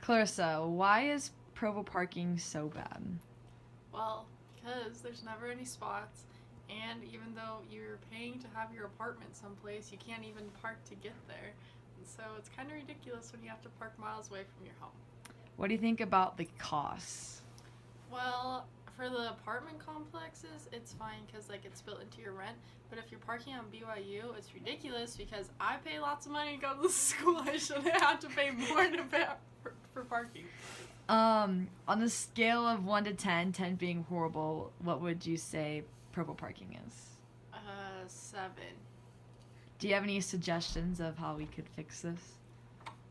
Clarissa, why is Provo parking so bad? Well, because there's never any spots, and even though you're paying to have your apartment someplace, you can't even park to get there. And so it's kind of ridiculous when you have to park miles away from your home. What do you think about the costs? Well, for the apartment complexes, it's fine because it's built into your rent. But if you're parking on BYU, it's ridiculous because I pay lots of money to go to school. I shouldn't have to pay more to pay for parking. On a scale of 1 to 10, 10 being horrible, what would you say Provo parking is? 7. Do you have any suggestions of how we could fix this?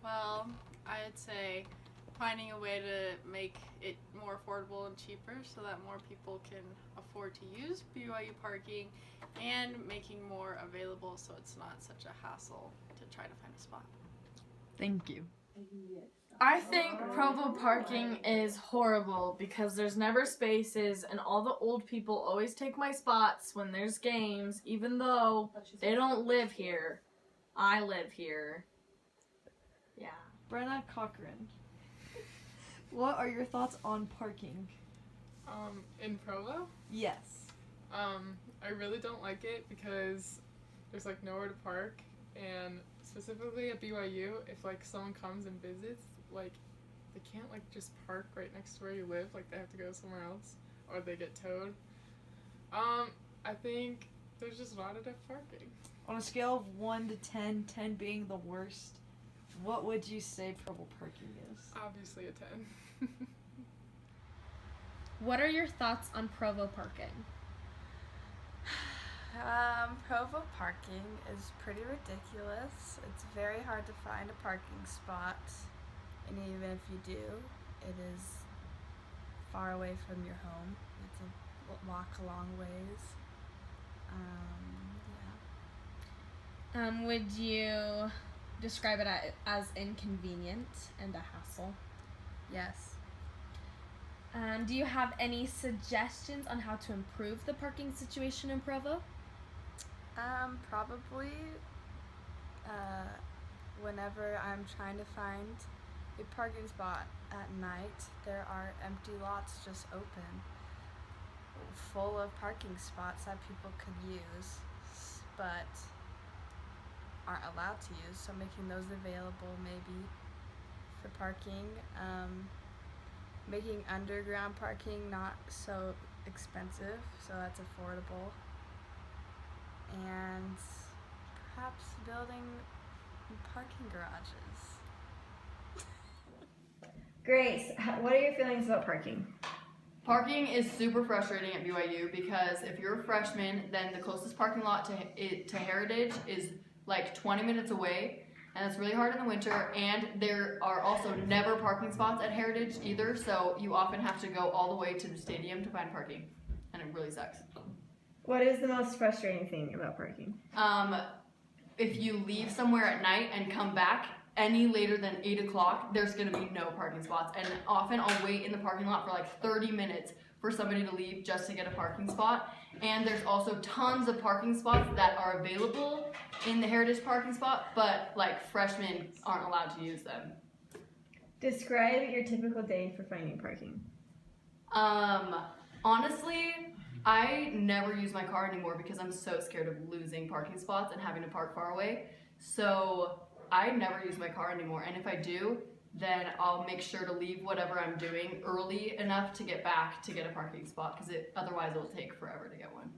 Well, I'd say finding a way to make it more affordable and cheaper so that more people can afford to use BYU parking, and making more available so it's not such a hassle to try to find a spot. Thank you. I think Provo parking is horrible because there's never spaces and all the old people always take my spots when there's games, even though they don't live here. I live here. Yeah. Brenna Cochran, what are your thoughts on parking? In Provo? Yes. I really don't like it because there's nowhere to park, and specifically at BYU, if someone comes and visits, they can't just park right next to where you live, they have to go somewhere else, or they get towed. I think there's just not enough parking. On a scale of 1 to 10, 10 being the worst, what would you say Provo parking is? Obviously a 10. What are your thoughts on Provo parking? Provo parking is pretty ridiculous. It's very hard to find a parking spot, and even if you do, it is far away from your home. It's a walk a long ways. Would you describe it as inconvenient and a hassle? Yes. Do you have any suggestions on how to improve the parking situation in Provo? Probably whenever I'm trying to find a parking spot at night, there are empty lots just open, full of parking spots that people could use, but aren't allowed to use, so making those available maybe for parking, making underground parking not so expensive, so that's affordable, and perhaps building parking garages. Grace, what are your feelings about parking? Parking is super frustrating at BYU because if you're a freshman, then the closest parking lot to Heritage is 20 minutes away, and it's really hard in the winter, and there are also never parking spots at Heritage either, so you often have to go all the way to the stadium to find parking, and it really sucks. What is the most frustrating thing about parking? If you leave somewhere at night and come back any later than 8 o'clock, there's going to be no parking spots, and often I'll wait in the parking lot for 30 minutes for somebody to leave just to get a parking spot. And there's also tons of parking spots that are available in the Heritage parking spot, but freshmen aren't allowed to use them. Describe your typical day for finding parking. Honestly, I never use my car anymore because I'm so scared of losing parking spots and having to park far away. So I never use my car anymore, and if I do, then I'll make sure to leave whatever I'm doing early enough to get back to get a parking spot, because otherwise it will take forever to get one.